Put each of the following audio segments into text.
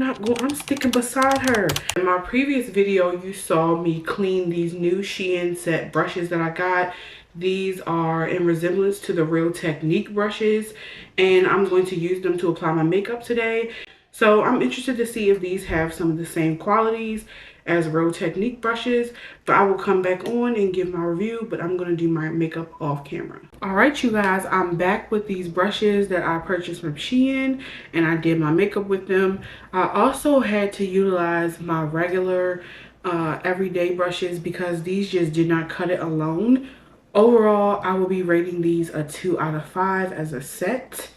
I'm sticking beside her. In my previous video, you saw me clean these new Shein set brushes that I got. These are in resemblance to the Real Technique brushes, and I'm going to use them to apply my makeup today. So I'm interested to see if these have some of the same qualities as Real Technique brushes, but I will come back on and give my review, but I'm going to do my makeup off camera. All right, you guys, I'm back with these brushes that I purchased from Shein, and I did my makeup with them. I also had to utilize my regular everyday brushes because these just did not cut it alone. Overall, I will be rating these a 2 out of 5 as a set.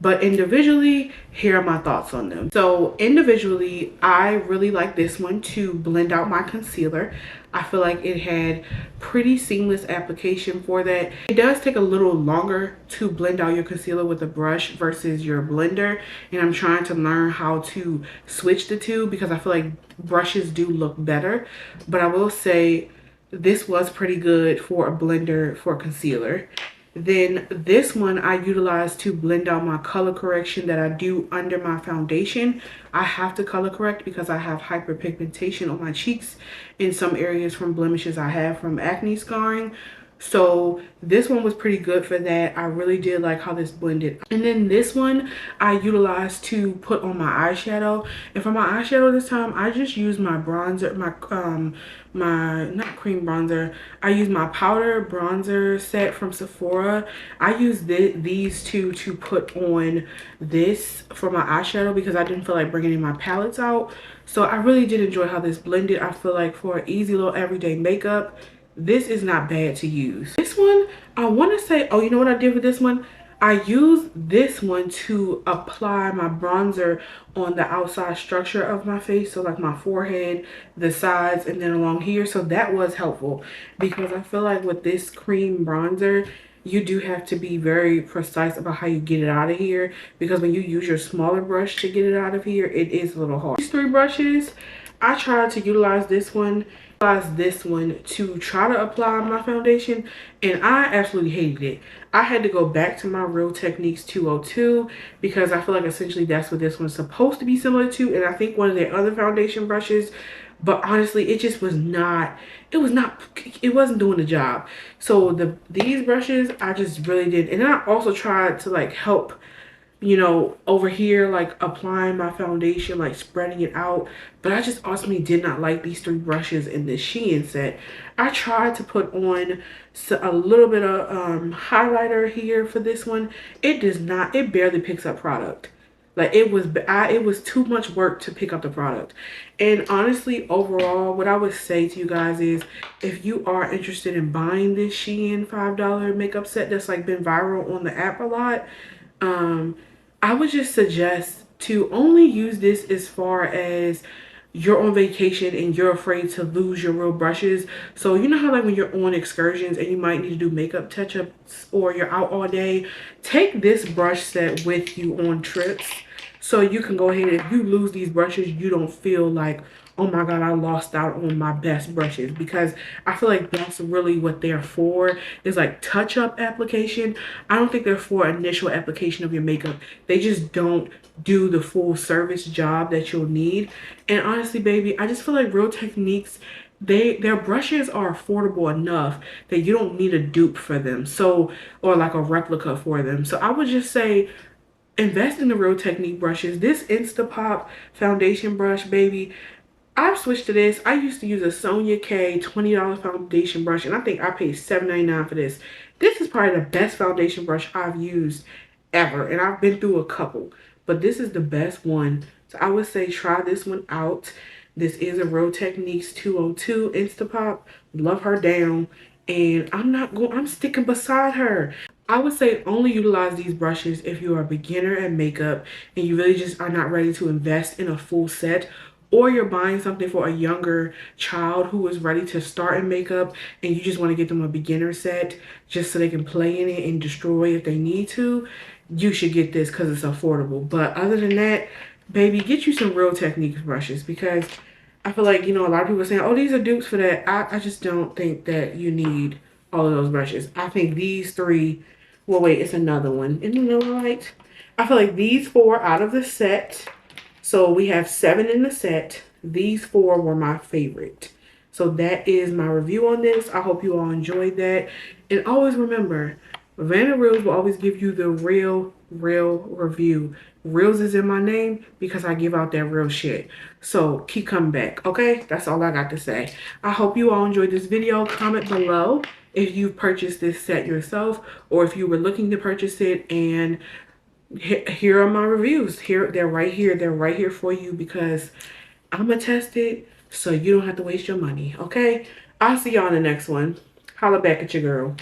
But individually, here are my thoughts on them. So individually, I really like this one to blend out my concealer. I feel like it had pretty seamless application for that. It does take a little longer to blend out your concealer with a brush versus your blender. And I'm trying to learn how to switch the two because I feel like brushes do look better. But I will say this was pretty good for a blender for concealer. Then this one I utilize to blend out my color correction that I do under my foundation. I have to color correct because I have hyperpigmentation on my cheeks in some areas from blemishes I have from acne scarring. So this one was pretty good for that. I really did like how this blended. And then this one I utilized to put on my eyeshadow. And for my eyeshadow this time, I just used my bronzer, my not cream bronzer. I used my powder bronzer set from Sephora. I used these two to put on this for my eyeshadow because I didn't feel like bringing in my palettes out. So I really did enjoy how this blended. I feel like for an easy little everyday makeup, this is not bad to use. This one, I want to say, oh, you know what I did with this one? I used this one to apply my bronzer on the outside structure of my face. So like my forehead, the sides, and then along here. So that was helpful because I feel like with this cream bronzer, you do have to be very precise about how you get it out of here. Because when you use your smaller brush to get it out of here, it is a little hard. These three brushes, I tried to utilize this one to try to apply my foundation, and I absolutely hated it. I had to go back to my Real Techniques 202 because I feel like essentially that's what this one's supposed to be similar to, and I think one of their other foundation brushes, but honestly it just was not, it wasn't doing the job. So these brushes I just really did. And then I also tried to like help, you know, over here, like applying my foundation, like spreading it out. But I just ultimately did not like these three brushes in this Shein set. I tried to put on a little bit of highlighter here for this one. It does not, it barely picks up product. Like it was too much work to pick up the product. And honestly, overall, what I would say to you guys is if you are interested in buying this Shein $5 makeup set that's like been viral on the app a lot, I would just suggest to only use this as far as you're on vacation and you're afraid to lose your real brushes. So you know how like when you're on excursions and you might need to do makeup touch-ups or you're out all day, take this brush set with you on trips so you can go ahead, if you lose these brushes, you don't feel like, oh my god, I lost out on my best brushes. Because I feel like that's really what they're for, is like touch-up application. I don't think they're for initial application of your makeup. They just don't do the full service job that you'll need. And honestly, baby, I just feel like Real Techniques, their brushes are affordable enough that you don't need a dupe for them, so, or like a replica for them. So I would just say invest in the Real Technique brushes. This Instapop foundation brush, baby, I've switched to this. I used to use a Sonia K $20 foundation brush, and I think I paid $7.99 for this. This is probably the best foundation brush I've used ever, and I've been through a couple, but this is the best one. So I would say try this one out. This is a Real Techniques 202 Instapop. Love her down, and I'm sticking beside her. I would say only utilize these brushes if you are a beginner at makeup and you really just are not ready to invest in a full set, or you're buying something for a younger child who is ready to start in makeup and you just want to get them a beginner set just so they can play in it and destroy if they need to. You should get this because it's affordable. But other than that, baby, get you some Real Techniques brushes, because I feel like, you know, a lot of people are saying, oh, these are dupes for that. I just don't think that you need all of those brushes. I think these three, well, wait, it's another one. Isn't it right? I feel like these four out of the set So we have 7 in the set. These 4 were my favorite. So that is my review on this. I hope you all enjoyed that. And always remember, Vanna Reels will always give you the real review. Reels is in my name because I give out that real shit. So keep coming back, okay? That's all I got to say. I hope you all enjoyed this video. Comment below if you purchased this set yourself or if you were looking to purchase it, and here are my reviews. They're right here. They're right here for you because I'm gonna test it so you don't have to waste your money, okay? I'll see y'all in the next one. Holla back at your girl.